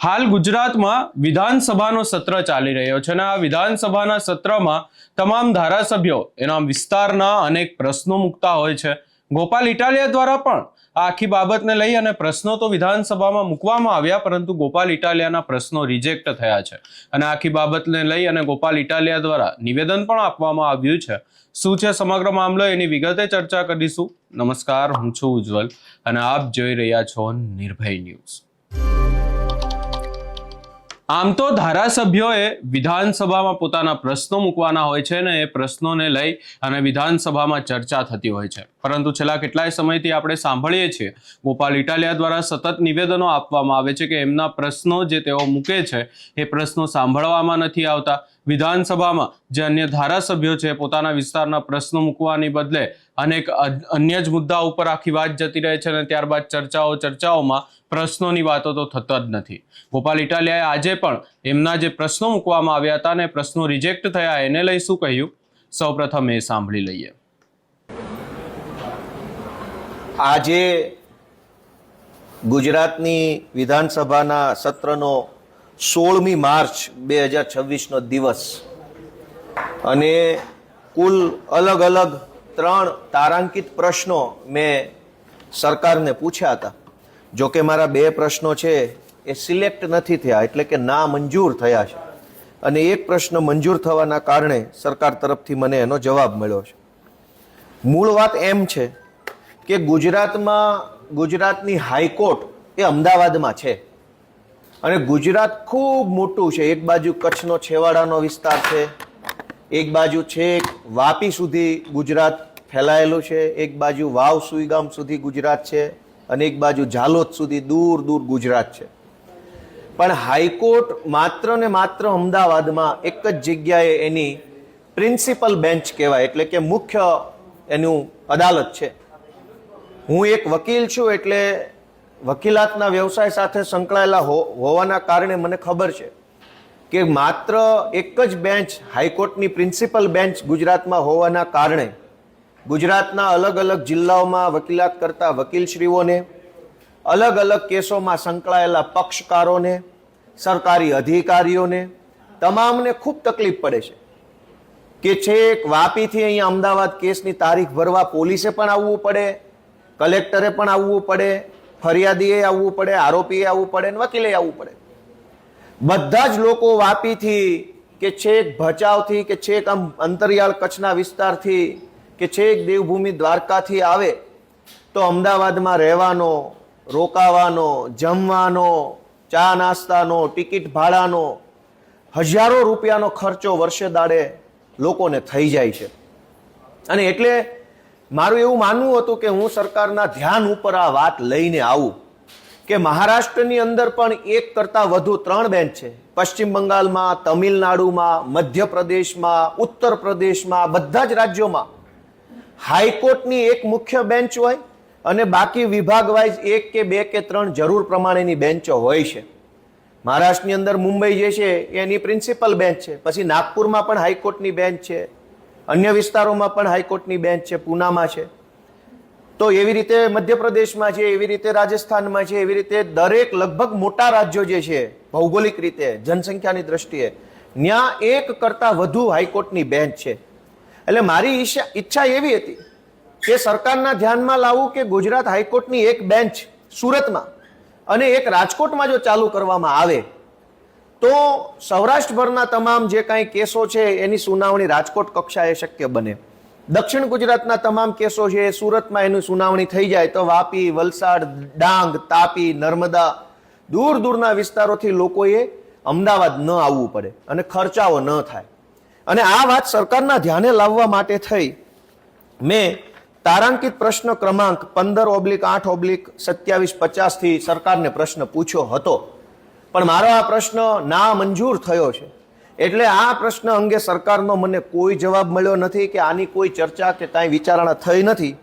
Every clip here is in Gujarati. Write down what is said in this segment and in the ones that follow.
હાલ ગુજરાતમાં વિધાનસભાનો સત્ર ચાલી રહ્યો છે અને આ વિધાનસભાના સત્રમાં તમામ ધારાસભ્યો એના વિસ્તારના અનેક પ્રશ્નો મૂકતા હોય છે. ગોપાલ ઇટાલિયા દ્વારા પણ આ આખી બાબતને લઈ અને પ્રશ્નો તો વિધાનસભામાં મૂકવામાં આવ્યા, પરંતુ ગોપાલ ઇટાલિયાના પ્રશ્નો રિજેક્ટ થયા છે અને આખી બાબતને લઈ અને ગોપાલ ઇટાલિયા દ્વારા નિવેદન પણ આપવામાં આવ્યું છે. શું છે સમગ્ર મામલો, એની વિગતે ચર્ચા કરીશું. નમસ્કાર, હું છું ઉજ્જવલ અને આપ જોઈ રહ્યા છો નિર્ભય ન્યૂઝ. આમ તો ધારાસભ્યોએ વિધાનસભામાં પોતાના પ્રશ્નો મૂકવાના હોય છે ને એ પ્રશ્નોને લઈ અને વિધાનસભામાં ચર્ચા થતી હોય છે, પરંતુ છેલ્લા કેટલાય સમયથી આપણે સાંભળીએ છીએ ગોપાલ ઇટાલિયા દ્વારા સતત નિવેદનો આપવામાં આવે છે કે એમના પ્રશ્નો જે તેઓ મૂકે છે એ પ્રશ્નો સાંભળવામાં નથી આવતા. વિધાનસભામાં જે અન્ય ધારાસભ્યો છે પોતાના વિસ્તારના પ્રશ્નો મૂકવાની બદલે અનેક અન્ય જ મુદ્દા ઉપર આખી વાત જતી રહે છે અને ત્યારબાદ ચર્ચાઓમાં પ્રશ્નોની વાતો તો થતા જ નથી. ગોપાલ ઇટાલિયાએ આજે પણ એમના જે પ્રશ્નો મૂકવામાં આવ્યા હતા અને પ્રશ્નો રિજેક્ટ થયા એને લઈ શું કહ્યું, સૌપ્રથમ એ સાંભળી લઈએ. આજે ગુજરાતની વિધાનસભાના સત્રનો 16મી માર્ચ 2026નો દિવસ અને કુલ અલગ અલગ 3 તારાંકિત પ્રશ્નો મેં સરકારને પૂછ્યા હતા. જો કે મારા 2 પ્રશ્નો છે એ સિલેક્ટ નથી થયા, એટલે કે ના મંજૂર થયા છે, અને એક પ્રશ્ન મંજૂર થવાના કારણે સરકાર તરફથી મને એનો જવાબ મળ્યો છે. મૂળ વાત એમ છે કે ગુજરાતની હાઈકોર્ટ એ અમદાવાદમાં છે અને ગુજરાત ખૂબ મોટું છે. એક બાજુ કચ્છનો છેવાડાનો વિસ્તાર છે, એક બાજુ છેક વાપી સુધી ગુજરાત ફેલાયેલું છે, એક બાજુ વાવ સુઈગામ સુધી ગુજરાત છે અને એક બાજુ ઝાલોદ સુધી દૂર દૂર ગુજરાત છે. પણ હાઈકોર્ટ માત્ર ને માત્ર અમદાવાદમાં એક જ જગ્યાએ એની પ્રિન્સિપલ બેન્ચ કહેવાય, એટલે કે મુખ્ય એનું અદાલત છે. હું એક વકીલ છું, એટલે વકીલાતના વ્યવસાય સાથે સંકળાયેલા હોવાના કારણે મને ખબર છે કે માત્ર એક જ બેન્ચ, હાઈકોર્ટની પ્રિન્સિપલ બેન્ચ ગુજરાતમાં હોવાના કારણે ગુજરાતના અલગ અલગ જિલ્લાઓમાં વકીલાત કરતા વકીલશ્રીઓને, અલગ અલગ કેસોમાં સંકળાયેલા પક્ષકારોને, સરકારી અધિકારીઓને, તમામને ખૂબ તકલીફ પડે છે કે છેક વાપીથી અહીંયા અમદાવાદ કેસની તારીખ ભરવા પોલીસે પણ આવવું પડે, કલેક્ટરે પણ આવવું પડે, ફરિયાદીએ આવવું પડે, આરોપીએ આવવું પડે અને વકીલે આવવું પડે. બધા જ લોકો વાપીથી કે છેક ભચાઉથી કે છેક આમ અંતરિયાળ કચ્છના વિસ્તારથી કે છેક દેવભૂમિ દ્વારકાથી આવે તો અમદાવાદમાં રહેવાનો, રોકાવાનો, જમવાનો, ચા નાસ્તાનો, ટિકિટ ભાડાનો હજારો રૂપિયાનો ખર્ચો વર્ષે દાડે લોકોને થઈ જાય છે. અને એટલે મારું એવું માનવું હતું કે હું સરકારના ધ્યાન ઉપર આ વાત લઈને આવું કે મહારાષ્ટ્રની અંદર પણ 1 કરતાં વધુ 3 બેન્ચ છે. પશ્ચિમ બંગાળમાં, તમિલનાડુમાં, મધ્યપ્રદેશમાં, ઉત્તર પ્રદેશમાં, બધા જ રાજ્યોમાં હાઈકોર્ટની એક મુખ્ય બેન્ચ હોય અને બાકી વિભાગ વાઇઝ 1 કે 2 કે 3 જરૂર પ્રમાણેની બેન્ચો હોય છે. મહારાષ્ટ્રની અંદર મુંબઈ જે છે એની પ્રિન્સિપલ બેન્ચ છે, પછી નાગપુરમાં પણ હાઈકોર્ટની બેન્ચ છે, અન્ય વિસ્તારોમાં પણ હાઈકોર્ટની બેન્ચ છે, પૂનામાં છે, તો એવી રીતે મધ્યપ્રદેશમાં છે, એવી રીતે રાજસ્થાનમાં છે, એવી રીતે દરેક લગભગ મોટા રાજ્યો જે છે ભૌગોલિક રીતે જનસંખ્યાની દ્રષ્ટિએ ત્યાં 1 કરતાં વધુ હાઈકોર્ટની બેન્ચ છે. એટલે મારી ઈચ્છા એવી હતી કે સરકારના ધ્યાનમાં લાવવું કે ગુજરાત હાઈકોર્ટની એક બેન્ચ સુરતમાં અને એક રાજકોટમાં જો ચાલુ કરવામાં આવે તો સૌરાષ્ટ્રભરના તમામ જે કાંઈ કેસો છે એની સુનાવણી રાજકોટ કક્ષાએ શક્ય બને. દક્ષિણ ગુજરાતના તમામ કેસો છે એ સુરતમાં એની સુનાવણી થઈ જાય તો વાપી, વલસાડ, ડાંગ, તાપી, નર્મદા, દૂર દૂરના વિસ્તારોથી લોકોએ અમદાવાદ ન આવવું પડે અને ખર્ચાઓ ન થાય. અને આ વાત સરકારના ધ્યાને લાવવા માટે થઈ મેં તારાંકિત પ્રશ્ન ક્રમાંક 15/8/2750 થી સરકારને પ્રશ્ન પૂછ્યો હતો, પણ મારો આ પ્રશ્ન ના મંજૂર થયો છે. એટલે આ પ્રશ્ન અંગે સરકારનો મને કોઈ જવાબ મળ્યો નથી કે આની કોઈ ચર્ચા કે કાંઈ વિચારણા થઈ નથી.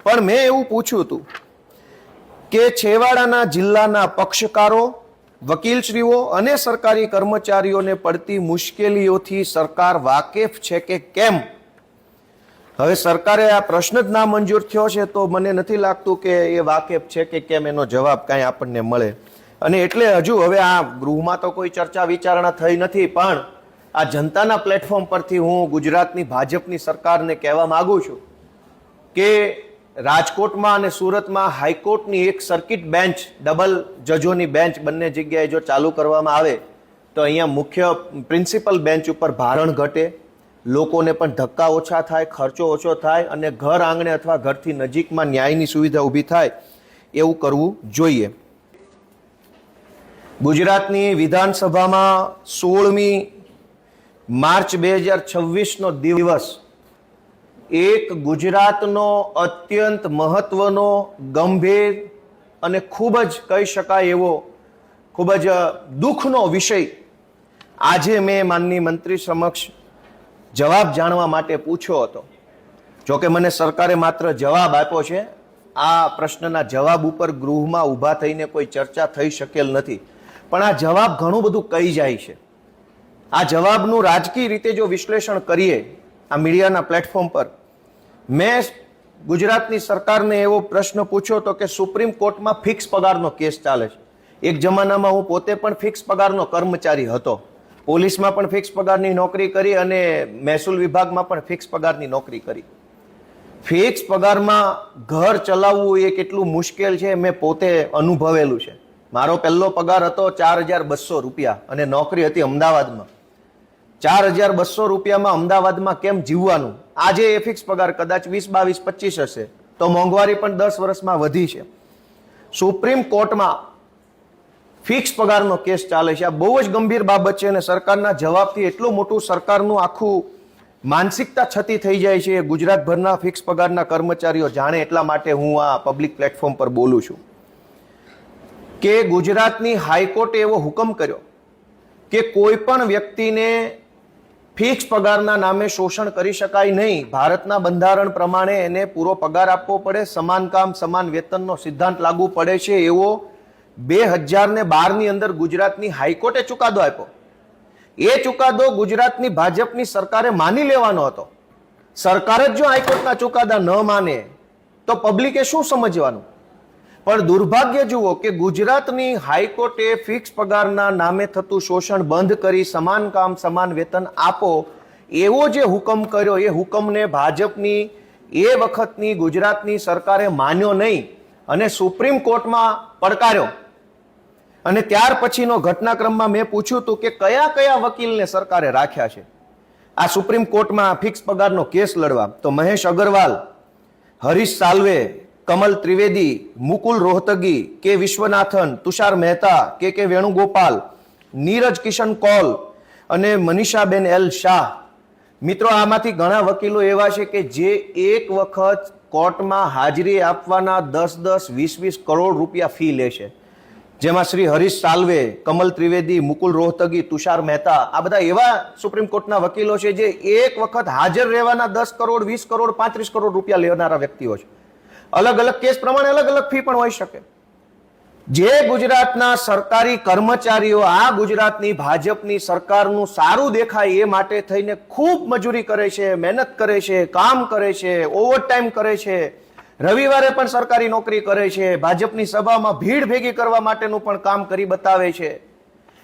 પણ મેં એવું પૂછ્યું હતું કે છેવાડાના જિલ્લાના પક્ષકારો, વકીલશ્રીઓ અને સરકારી કર્મચારીઓને પડતી મુશ્કેલીઓથી સરકાર વાકેફ છે કે કેમ. હવે સરકારે આ પ્રશ્ન જ ના મંજૂર થયો છે તો મને નથી લાગતું કે એ વાકેફ છે કે કેમ એનો જવાબ કાંઈ આપણને મળે. અને એટલે હજુ હવે આ ગૃહમાં તો કોઈ ચર્ચા વિચારણા થઈ નથી, પણ આ જનતાના પ્લેટફોર્મ પરથી હું ગુજરાતની ભાજપની સરકારને કહેવા માંગુ છું કે રાજકોટમાં અને સુરતમાં હાઈકોર્ટની એક સર્કિટ બેન્ચ, ડબલ જજોની બેન્ચ બંને જગ્યાએ જો ચાલુ કરવામાં આવે તો અહીંયા મુખ્ય પ્રિન્સિપલ બેન્ચ ઉપર ભારણ ઘટે, લોકોને પણ ધક્કા ઓછા થાય, ખર્ચો ઓછો થાય અને ઘર આંગણે અથવા ઘરથી નજીકમાં ન્યાયની સુવિધા ઊભી થાય એવું કરવું જોઈએ. ગુજરાતની વિધાનસભામાં 16મી માર્ચ 2026નો દિવસ એક ગુજરાતનો અત્યંત મહત્વનો, ગંભીર અને ખૂબ જ કહી શકાય એવો ખૂબ જ દુઃખનો વિષય આજે મેં માનનીય મંત્રી સમક્ષ જવાબ જાણવા માટે પૂછ્યો હતો. જોકે મને સરકારે માત્ર જવાબ આપ્યો છે, આ પ્રશ્નના જવાબ ઉપર ગૃહમાં ઊભા થઈને કોઈ ચર્ચા થઈ શકેલ નથી, પણ આ જવાબ ઘણું બધું કહી જાય છે. આ જવાબનું રાજકીય રીતે જો વિશ્લેષણ કરીએ આ મીડિયાના પ્લેટફોર્મ પર, મેં ગુજરાતની સરકારને એવો પ્રશ્ન પૂછ્યો હતો કે સુપ્રીમ કોર્ટમાં ફિક્સ પગારનો કેસ ચાલે છે. એક જમાનામાં હું પોતે પણ ફિક્સ પગારનો કર્મચારી હતો, પોલીસમાં પણ ફિક્સ પગારની નોકરી કરી અને મહેસૂલ વિભાગમાં પણ ફિક્સ પગારની નોકરી કરી. ફિક્સ પગારમાં ઘર ચલાવવું એ કેટલું મુશ્કેલ છે મેં પોતે અનુભવેલું છે. મારો પહેલો પગાર હતો 4,200 રૂપિયા અને નોકરી હતી અમદાવાદમાં. 4,200 રૂપિયામાં અમદાવાદમાં કેમ જીવવાનું? આજે એ ફિક્સ પગાર કદાચ 20, 22, 25 હશે તો મોંઘવારી પણ 10 વર્ષમાં વધી છે. સુપ્રીમ કોર્ટમાં ફિક્સ પગારનો કેસ ચાલે છે. આ બહુ જ ગંભીર બાબત છે અને સરકારના જવાબથી એટલું મોટું સરકારનું આખું માનસિકતા છતી થઈ જાય છે. ગુજરાતભરના ફિક્સ પગારના કર્મચારીઓ જાણે, એટલા માટે હું આ પબ્લિક પ્લેટફોર્મ પર બોલું છું કે ગુજરાતની હાઈકોર્ટે એવો હુકમ કર્યો કે કોઈ પણ વ્યક્તિને ફિક્સ પગારના નામે શોષણ કરી શકાય નહીં. ભારતના બંધારણ પ્રમાણે એને પૂરો પગાર આપવો પડે, સમાન કામ સમાન વેતનનો સિદ્ધાંત લાગુ પડે છે, એવો 2012ની અંદર ગુજરાતની હાઈકોર્ટે ચુકાદો આપ્યો. એ ચુકાદો ગુજરાતની ભાજપની સરકારે માની લેવાનો હતો. સરકાર જ જો હાઈકોર્ટના ચુકાદા ન માને તો પબ્લિકે શું સમજવાનું? પણ દુર્ભાગ્ય જુઓ કે ગુજરાતની હાઈકોર્ટે ફિક્સ પગારના નામે થતું શોષણ બંધ કરી સમાન કામ સમાન વેતન આપો એવો જે હુકમ કર્યો, એ હુકમને ભાજપની એ વખતની ગુજરાતની સરકારે માન્યો નહીં અને સુપ્રીમ કોર્ટમાં પડકાર્યો. અને ત્યાર પછીનો ઘટનાક્રમમાં મેં પૂછ્યું હતું કે કયા કયા વકીલને સરકારે રાખ્યા છે આ સુપ્રીમ કોર્ટમાં ફિક્સ પગારનો કેસ લડવા. તો મહેશ અગ્રવાલ, હરીશ સાલ્વે, કમલ ત્રિવેદી, મુકુલ રોહતગી, કે વિશ્વનાથન, તુષાર મહેતા, કે વેણુગોપાલ, નીરજ કિશન કૌલ અને મનીષાબેન એલ શાહ. મિત્રો, આમાંથી ઘણા વકીલો એવા છે કે જે એક વખત કોર્ટમાં હાજરી આપવાના 10-10, 20-20 કરોડ રૂપિયા ફી લે છે. જેમાં શ્રી હરીશ સાલ્વે, કમલ ત્રિવેદી, મુકુલ રોહતગી, તુષાર મહેતા, આ બધા એવા સુપ્રીમ કોર્ટના વકીલો છે જે એક વખત હાજર રહેવાના 10 કરોડ, 20 કરોડ, 35 કરોડ રૂપિયા લેનારા વ્યક્તિઓ છે. અલગ અલગ કેસ પ્રમાણે અલગ અલગ ફી પણ હોઈ શકે. જે ગુજરાતના સરકારી કર્મચારીઓ આ ગુજરાતની ભાજપની સરકારનું સારું દેખાય એ માટે થઈને ખૂબ મજૂરી કરે છે, મહેનત કરે છે, કામ કરે છે, ઓવરટાઈમ કરે છે, રવિવારે પણ સરકારી નોકરી કરે છે, ભાજપની સભામાં ભીડ ભેગી કરવા માટેનું પણ કામ કરી બતાવે છે,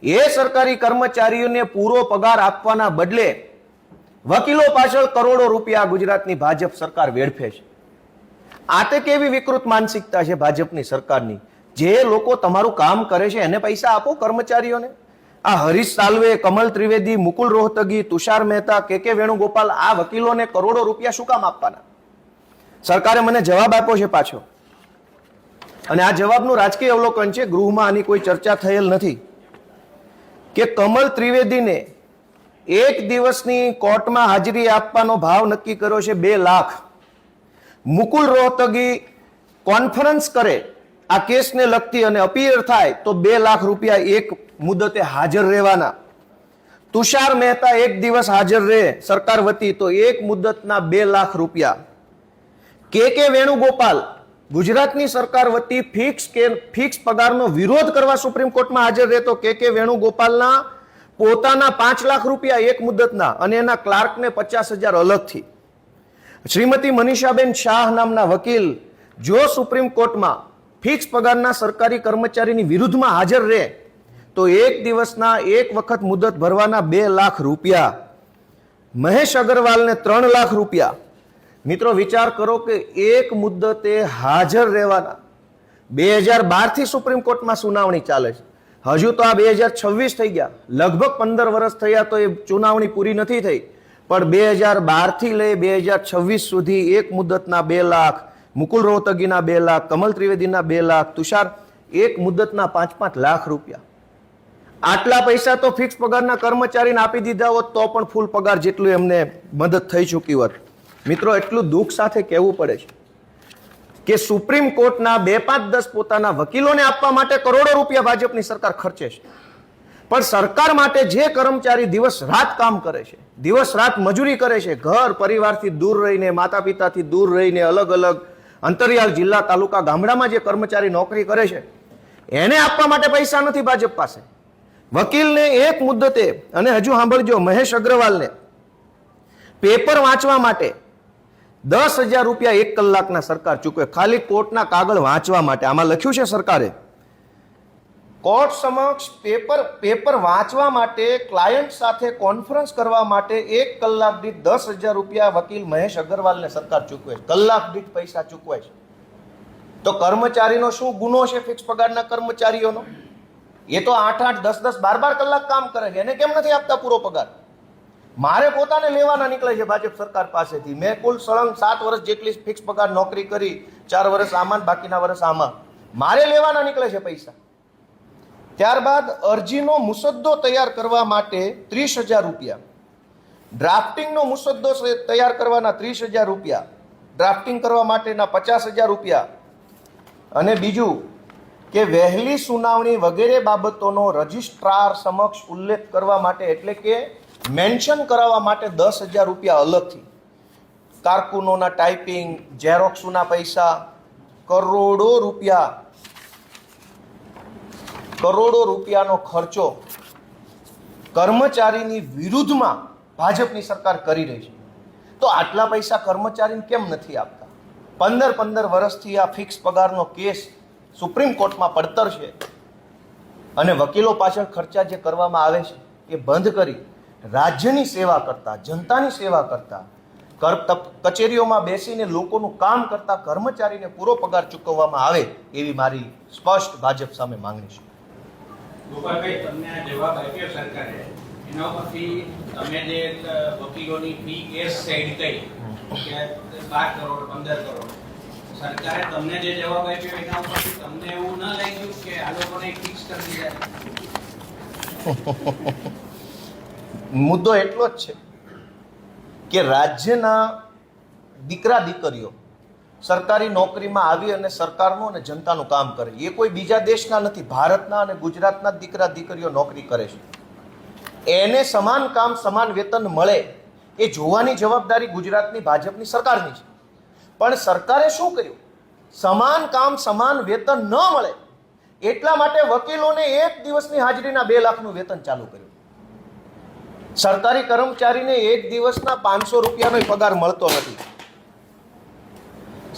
એ સરકારી કર્મચારીઓને પૂરો પગાર આપવાના બદલે વકીલો પાછળ કરોડો રૂપિયા ગુજરાતની ભાજપ સરકાર વેડફે છે. આ તે કેવી વિકૃત માનસિકતા છે ભાજપની સરકારની? જે લોકો તમારું કામ કરે છે એને પૈસા આપો કર્મચારીઓને. આ હરીશ સાલ્વે, કમલ ત્રિવેદી, મુકુલ રોહતગી, તુષાર મહેતા, કે વેણુગોપાલ, આ વકીલોને કરોડો રૂપિયા શું કામ આપવાના? સરકારે મને જવાબ આપ્યો છે પાછો, અને આ જવાબનું રાજકીય અવલોકન છે. ગૃહમાં આની કોઈ ચર્ચા થયેલ નથી કે કમલ ત્રિવેદીને એક દિવસની કોર્ટમાં હાજરી આપવાનો ભાવ નક્કી કર્યો છે 2 લાખ. મુકુલ રોહતગી કોન્ફરન્સ કરે આ કેસને લગતી અને અપીયર થાય તો 2 લાખ રૂપિયા એક મુદતે હાજર રહેવાના. તુષાર મહેતા એક દિવસ હાજર રહે સરકાર વતી તો એક મુદતના 2 લાખ રૂપિયા. કે વેણુગોપાલ ગુજરાતની સરકાર વતી ફિક્સ પગારનો વિરોધ કરવા સુપ્રીમ કોર્ટમાં હાજર રહેતો કે વેણુગોપાલના પોતાના 5 લાખ રૂપિયા એક મુદતના અને એના ક્લાર્કને 50,000 અલગથી. શ્રીમતી મનીષાબેન શાહ નામના વકીલ જો સુપ્રીમ કોર્ટમાં ફિક્સ પગારના સરકારી કર્મચારીની વિરુદ્ધમાં હાજર રહે તો એક દિવસના એક વખત મુદત ભરવાના 2 લાખ રૂપિયા, મહેશ અગ્રવાલને 3 લાખ રૂપિયા. મિત્રો વિચાર કરો કે એક મુદ્દતે હાજર રહેવાના. 2012 થી સુપ્રીમ કોર્ટમાં સુનાવણી ચાલે છે. હજુ તો આ 2026 થઈ ગયા, લગભગ 15 વર્ષ થયા તો એ સુનાવણી પૂરી નથી થઈ. પણ 2012 થી લઈ 2026 સુધી એક મુદ્દતના 2 લાખ, મુકુલ રોહતગીના 2 લાખ, કમલ ત્રિવેદીના 2 લાખ, તુષાર એક મુદ્દતના 5-5 લાખ રૂપિયા. આટલા પૈસા તો ફિક્સ પગારના કર્મચારીને આપી દીધા હોત તો પણ ફૂલ પગાર જેટલું એમને મદદ થઈ ચૂકી હોત. મિત્રો એટલું દુઃખ સાથે કહેવું પડે છે કે સુપ્રીમ કોર્ટના 2, 5, 10 પોતાના વકીલોને આપવા માટે કરોડો રૂપિયા ભાજપની સરકાર ખર્ચે છે. પણ સરકાર માટે જે કર્મચારી દિવસ રાત કામ કરે છે, દિવસ રાત મજૂરી કરે છે, ઘર પરિવારથી દૂર રહીને, માતા પિતાથી દૂર રહીને, અલગ અલગ અંતરિયાળ જિલ્લા, તાલુકા, ગામડામાં જે કર્મચારી નોકરી કરે છે એને આપવા માટે પૈસા નથી ભાજપ પાસે. વકીલને એક મુદ્દતે, અને હજુ સાંભળજો, મહેશ અગ્રવાલને પેપર વાંચવા માટે 10,000 રૂપિયા 1 કલાકના સરકાર ચૂકવે, ખાલી કોર્ટના કાગળ વાંચવા માટે. આમાં લખ્યું છે સરકારે, કોર્ટ સમક્ષ પેપર વાંચવા માટે, ક્લાયન્ટ સાથે કોન્ફરન્સ કરવા માટે 1 કલાક દીઠ 10,000 રૂપિયા વકીલ મહેશ અગ્રવાલને સરકાર ચૂકવે છે. કલાક દીઠ પૈસા ચૂકવે છે. તો કર્મચારીનો શું ગુનો છે ફિક્સ પગારના કર્મચારીઓનો? એ તો 8-8, 10-10, 12-12 કલાક કામ કરે છે, એને કેમ નથી આપતા પૂરો પગાર? મારે પોતાને લેવાના નીકળે છે ભાજપ સરકાર પાસેથી. મેં કુલ સળંગ 7 વર્ષ જેટલી ફિક્સ પગાર નોકરી કરી, 4 વર્ષ આમાં, બાકીના વર્ષ આમાં. મારે લેવાના નીકળે છે પૈસા. ત્યારબાદ અરજીનો મુસદ્દો તૈયાર કરવા માટે 30,000 રૂપિયા, ડ્રાફ્ટિંગનો મુસદ્દો તૈયાર કરવાના 30,000 રૂપિયા, ડ્રાફ્ટિંગ કરવા માટેના 50,000 રૂપિયા, અને બીજું કે વહેલી સુનાવણી વગેરે બાબતોનો રજિસ્ટ્રાર સમક્ષ ઉલ્લેખ કરવા માટે, એટલે કે મેન્શન કરાવવા માટે 10,000 રૂપિયા અલગથી. કારકુનોના ટાઈપિંગ, ઝેરોક્સના પૈસા, કરોડો રૂપિયાનો ખર્ચો કર્મચારીની વિરુદ્ધમાં ભાજપની સરકાર કરી રહી છે. તો આટલા પૈસા કર્મચારીને કેમ નથી આપતા? 15 વર્ષથી આ ફિક્સ પગારનો કેસ સુપ્રીમ કોર્ટમાં પડતર છે, અને વકીલો પાછળ ખર્ચા જે કરવામાં આવે છે એ બંધ કરી રાજ્યની સેવા કરતા, જનતાની સેવા કરતા, કચેરીઓમાં બેસીને લોકોનું કામ કરતા કર્મચારીને પૂરો પગાર ચૂકવવામાં આવે એવી મારી સ્પષ્ટ ભાજપ સામે માંગણી છે. ગોપાલભાઈ, તમને આ જવાબ આપ્યો સરકારે, એના ઉપરથી તમે જે વકીલોની ફી કેસ સાઈડ કરી કે 12 કરોડ 15 કરોડ, સરકારે તમને જે જવાબ આપ્યો એના ઉપરથી તમને એવું ન લાગ્યું કે આ લોકોને ફિક્સ કરી દીધા? મુદ્દો એટલો જ છે કે રાજ્યના દીકરા દીકરીઓ સરકારી નોકરીમાં આવી અને સરકારનું અને જનતાનું કામ કરે. એ કોઈ બીજા દેશના નથી, ભારતના અને ગુજરાતના દીકરા દીકરીઓ નોકરી કરે છે. એને સમાન કામ સમાન વેતન મળે એ જોવાની જવાબદારી ગુજરાતની ભાજપની સરકારની છે. પણ સરકારે શું કર્યું? સમાન કામ સમાન વેતન ન મળે એટલા માટે વકીલોને એક દિવસની હાજરીના 2 લાખનું વેતન ચાલુ કર્યું. સરકારી કર્મચારીને એક દિવસના 500 રૂપિયાનો પગાર મળતો નથી.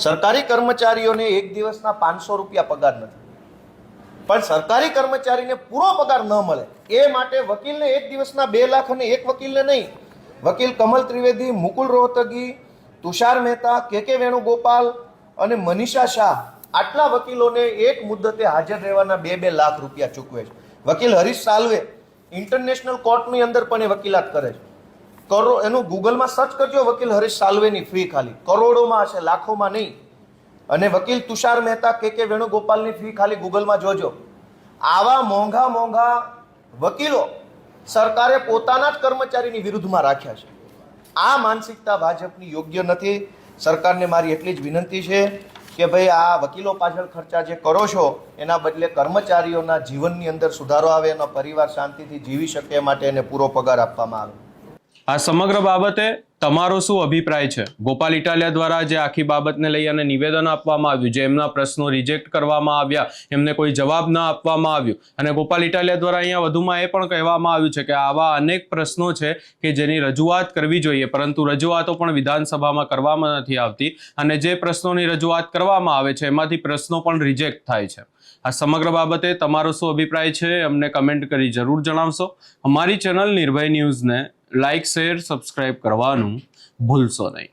સરકારી કર્મચારીઓને એક દિવસના 500 રૂપિયા પગાર નથી. પણ સરકારી કર્મચારીને પૂરો પગાર ન મળે એ માટે વકીલને એક દિવસના 2 લાખ, અને એક વકીલને નહીં, વકીલ કમલ ત્રિવેદી, મુકુલ રોહતગી, તુષાર મહેતા, કે વેણુગોપાલ અને મનીષા શાહ, આટલા વકીલોને એક મુદ્દતે હાજર રહેવાના 2-2 લાખ રૂપિયા ચૂકવે છે. વકીલ હરીશ સાલ્વે ઇન્ટરનેશનલ કોર્ટની અંદર પણ એ વકીલાત કરે છે. એનું ગૂગલમાં સર્ચ કરજો, વકીલ હરીશ સાલ્વેની ફી ખાલી કરોડોમાં હશે, લાખોમાં નહીં. અને વકીલ તુષાર મહેતા, કે વેણુગોપાલની ફી ખાલી ગૂગલમાં જોજો. આવા મોંઘા વકીલો સરકારે પોતાના જ કર્મચારીની વિરુદ્ધમાં રાખ્યા છે. આ માનસિકતા ભાજપની યોગ્ય નથી. સરકારને મારી એટલી જ વિનંતી છે કે ભાઈ આ વકીલો પાછળ ખર્ચા જે કરો છો એના બદલે કર્મચારીઓના જીવનની અંદર સુધારો આવે, એનો પરિવાર શાંતિથી જીવી શકે એ માટે એને પૂરો પગાર આપવામાં આવે. આ સમગ્ર બાબતે તમારો શું અભિપ્રાય છે? ગોપાલ ઇટાલિયા દ્વારા જે આખી બાબતને લઈ અને નિવેદન આપવામાં આવ્યું, જે એમના પ્રશ્નો રિજેક્ટ કરવામાં આવ્યા, એમને કોઈ જવાબ ન આપવામાં આવ્યો, અને ગોપાલ ઇટાલિયા દ્વારા અહીંયા વધુમાં એ પણ કહેવામાં આવ્યું છે કે આવા અનેક પ્રશ્નો છે કે જેની રજૂઆત કરવી જોઈએ, પરંતુ રજૂઆતો પણ વિધાનસભામાં કરવામાં નથી આવતી, અને જે પ્રશ્નોની રજૂઆત કરવામાં આવે છે એમાંથી પ્રશ્નો પણ રિજેક્ટ થાય છે. આ સમગ્ર બાબતે તમારો શું અભિપ્રાય છે અમને કમેન્ટ કરી જરૂર જણાવશો. અમારી ચેનલ નિર્ભય ન્યૂઝને લાઇક, શેર, સબસ્ક્રાઇબ કરવાનું ભૂલશો નહીં.